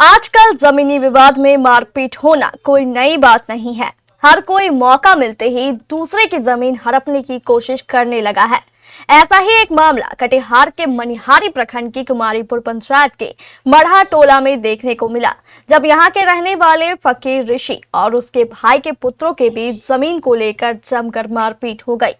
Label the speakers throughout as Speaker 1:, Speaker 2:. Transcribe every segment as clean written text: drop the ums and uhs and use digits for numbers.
Speaker 1: आजकल जमीनी विवाद में मारपीट होना कोई नई बात नहीं है। हर कोई मौका मिलते ही दूसरे की जमीन हड़पने की कोशिश करने लगा है। ऐसा ही एक मामला कटिहार के मनिहारी प्रखंड की कुमारीपुर पंचायत के मढ़ा टोला में देखने को मिला, जब यहां के रहने वाले फकीर ऋषि और उसके भाई के पुत्रों के बीच जमीन को लेकर जमकर मारपीट हो गई।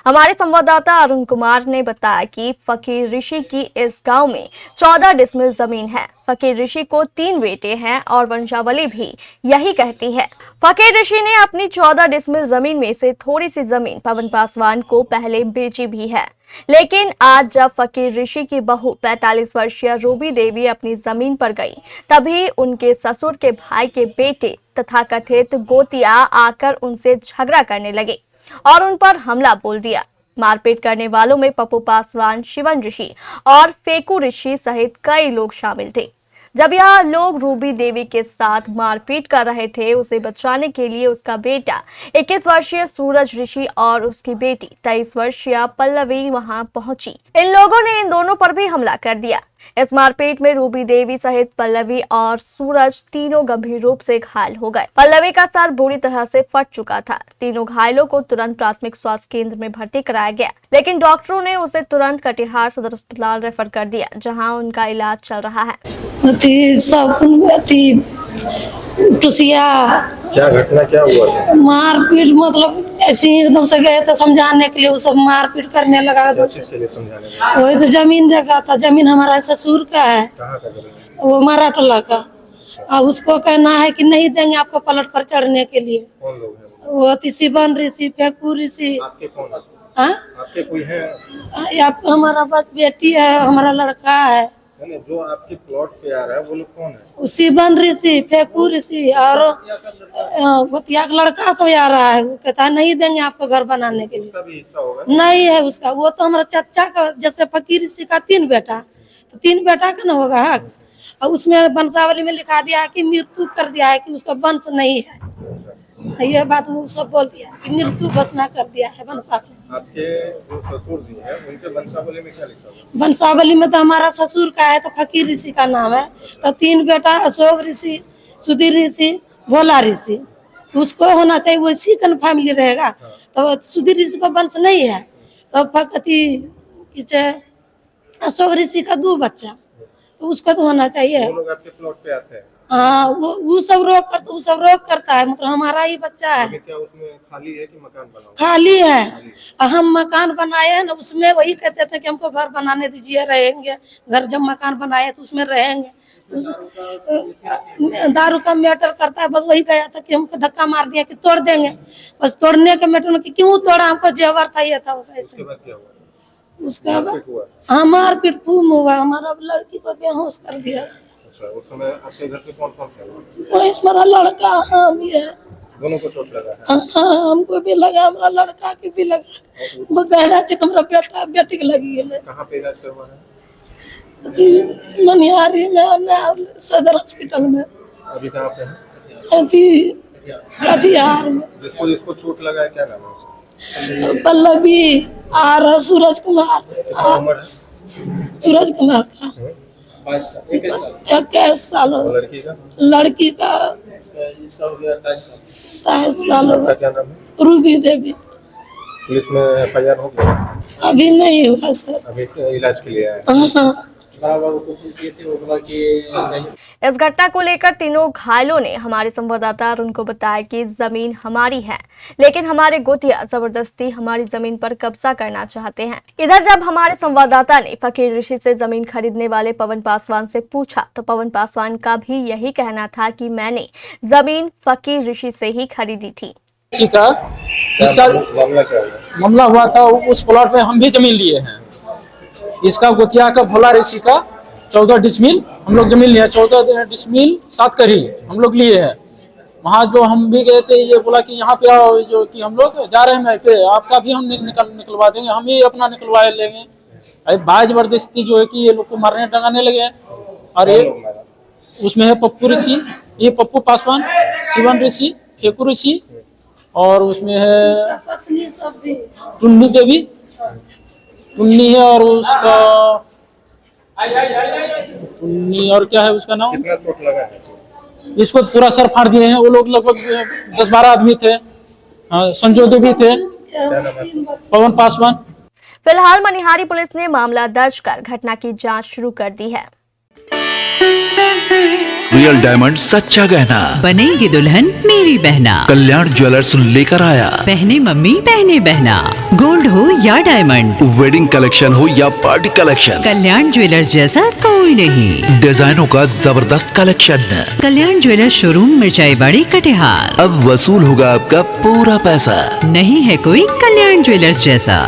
Speaker 1: हमारे संवाददाता अरुण कुमार ने बताया कि फकीर ऋषि की इस गांव में 14 डिसमिल जमीन है। फकीर ऋषि को 3 बेटे हैं और वंशावली भी यही कहती है। फकीर ऋषि ने अपनी 14 डिसमिल जमीन में से थोड़ी सी जमीन पवन पासवान को पहले बेची भी है, लेकिन आज जब फकीर ऋषि की बहू 45 वर्षीय रूबी देवी अपनी जमीन पर गई, तभी उनके ससुर के भाई के बेटे तथा कथित गोतिया आकर उनसे झगड़ा करने लगे और उन पर हमला बोल दिया। मारपीट करने वालों में पप्पू पासवान, शिवन ऋषि और फेकू ऋषि सहित कई लोग शामिल थे। जब यह लोग रूबी देवी के साथ मारपीट कर रहे थे, उसे बचाने के लिए उसका बेटा 21 वर्षीय सूरज ऋषि और उसकी बेटी 23 वर्षीय पल्लवी वहां पहुंची। इन लोगों ने इन दोनों पर भी हमला कर दिया। इस मारपीट में रूबी देवी सहित पल्लवी और सूरज तीनों गंभीर रूप से घायल हो गए। पल्लवी का सर बुरी तरह से फट चुका था। तीनों घायलों को तुरंत प्राथमिक स्वास्थ्य केंद्र में भर्ती कराया गया, लेकिन डॉक्टरों ने उसे तुरंत कटिहार सदर अस्पताल रेफर कर दिया, जहां उनका इलाज चल रहा है।
Speaker 2: क्या घटना क्या हुआ था?
Speaker 3: मारपीट मतलब ऐसे ही एकदम से गए थे समझाने के लिए, वो सब मारपीट करने लगा। वही तो जमीन जगह था, जमीन हमारा ससुर का है।
Speaker 2: कहाँ का जमीन?
Speaker 3: वो मराठोला का। अब उसको कहना है कि नहीं देंगे आपको पलट पर चढ़ने के लिए।
Speaker 2: कौन लोग हैं?
Speaker 3: वो शिवन ऋषि, फेकू ऋषि।
Speaker 2: आपके कौन है?
Speaker 3: हाँ,
Speaker 2: आपके कोई है?
Speaker 3: हमारा बेटी है, हमारा लड़का है।
Speaker 2: जो आपके प्लॉट पे आ रहा है वो लोग कौन है?
Speaker 3: शिवन ऋषि, फेकू ऋषि और गोतिया का लड़का सब आ रहा है। वो कहता है नहीं देंगे आपको घर बनाने के लिए।
Speaker 2: उसका भी हिस्सा होगा?
Speaker 3: नहीं है उसका। वो तो हमारा चाचा का, जैसे फकीर ऋषि का 3 बेटा, तो 3 बेटा का ना होगा हक। और उसमें वंशावली में लिखा दिया है कि मृत्यु कर दिया है कि उसका वंश नहीं है। ये बात वो सब बोल दिया कि मृत्यु घोषणा कर दिया है वंशावली।
Speaker 2: आपके जो ससुर जी हैं उनके वंशावली में क्या लिखा हुआ?
Speaker 3: वंशावली में तो हमारा ससुर का है, तो फकीर ऋषि का नाम है। तो 3 बेटा अशोक ऋषि, सुधीर ऋषि, भोला ऋषि, उसको होना चाहिए, वो इसी का फैमिली रहेगा। तो सुधीर ऋषि को वंश नहीं है, तो अशोक ऋषि का 2 बच्चा, तो उसको तो होना चाहिए।
Speaker 2: वो लोग आपके प्लॉट पे आते हैं?
Speaker 3: हाँ, वो सब रोक करता है। मतलब हमारा ही बच्चा है।
Speaker 2: क्या उसमें खाली है कि मकान बना हुआ?
Speaker 3: खाली है। हम मकान बनाए हैं ना, उसमें वही कहते थे कि हमको घर बनाने दीजिए, रहेंगे। घर जब मकान बनाए तो उसमें रहेंगे। दारू का मैटर करता है, बस वही गया था कि हमको धक्का मार दिया कि तोड़ देंगे। बस तोड़ने के मैटर में कि क्यों तोड़ा, हमको जेवर था, ये था।
Speaker 2: उसके बाद क्या हुआ?
Speaker 3: उसका हाँ, मारपीट खूब हुआ। हमारा लड़की को बेहोश कर दिया।
Speaker 2: उस समय आपके घर पे कौन कौन था?
Speaker 3: वही हमारा लड़का, हाँ भी है।
Speaker 2: दोनों को चोट लगा है?
Speaker 3: हाँ, हमको भी लगा, हमारा लड़का के भी लगा। वो गहरा चेक हमारा बेटी के लगी है।
Speaker 2: कहाँ पे इलाज करवा है?
Speaker 3: मनिहारी में, सदर हॉस्पिटल में।
Speaker 2: अभी कहाँ पे है?
Speaker 3: कटिहार में।
Speaker 2: जिसको चोट लगा है क्या नाम है?
Speaker 3: पल्लवी और सूरज कुमार। सूरज कुमार का 21 साल। लड़की का 23 साल।
Speaker 2: क्या नाम है?
Speaker 3: रूबी देवी।
Speaker 2: पुलिस में FIR हो गया?
Speaker 3: अभी नहीं हुआ सर,
Speaker 2: अभी इलाज के लिए आए।
Speaker 3: हाँ।
Speaker 1: इस घटना को लेकर तीनों घायलों ने हमारे संवाददाता अरुण को बताया कि जमीन हमारी है, लेकिन हमारे गोतिया जबरदस्ती हमारी जमीन पर कब्जा करना चाहते हैं। इधर जब हमारे संवाददाता ने फकीर ऋषि से जमीन खरीदने वाले पवन पासवान से पूछा, तो पवन पासवान का भी यही कहना था कि मैंने जमीन फकीर ऋषि से ही खरीदी थी।
Speaker 4: का मामला हुआ था, उस प्लॉट में हम भी जमीन लिए हैं। इसका गोतिया का भोला ऋषि का 14 डिसमिल हम लोग जमीन लिए हैं। 14 डिसमिल 7 करी हम लोग लिए हैं। वहाँ जो हम भी गए थे, ये बोला कि यहाँ पे आओ, जो कि हम लोग जा रहे हैं पे, आपका भी हम निकलवा देंगे, हम ही अपना निकलवा लेंगे। अरे बाय जबरदस्ती जो है कि ये लोग को मारने टंगाने लगे। और ये उसमें है पप्पू ऋषि, ये पप्पू पासवान, शिवन ऋषि, फेकू ऋषि, और उसमें है टुन्नी देवी, टुन्नी है, और उसका उन्नी और क्या है उसका नाम,
Speaker 2: कितना चोट लगा है?
Speaker 4: इसको पूरा सर फाड़ दिए हैं। वो लोग लगभग 10-12 आदमी थे। हाँ, संजय देवी थे,
Speaker 2: क्या नाम है?
Speaker 4: पवन पासवान।
Speaker 1: फिलहाल मनिहारी पुलिस ने मामला दर्ज कर घटना की जांच शुरू कर दी है।
Speaker 5: रियल डायमंड सच्चा गहना
Speaker 6: बनेगी दुल्हन मेरी बहना।
Speaker 5: कल्याण ज्वेलर्स लेकर आया।
Speaker 6: पहने मम्मी पहने बहना। गोल्ड हो या डायमंड,
Speaker 5: वेडिंग कलेक्शन हो या पार्टी कलेक्शन,
Speaker 6: कल्याण ज्वेलर्स जैसा कोई नहीं।
Speaker 5: डिजाइनों का जबरदस्त कलेक्शन।
Speaker 6: कल्याण ज्वेलर्स शोरूम मिर्चाई बाड़ी कटिहार।
Speaker 5: अब वसूल होगा आपका पूरा पैसा।
Speaker 6: नहीं है कोई कल्याण ज्वेलर्स जैसा।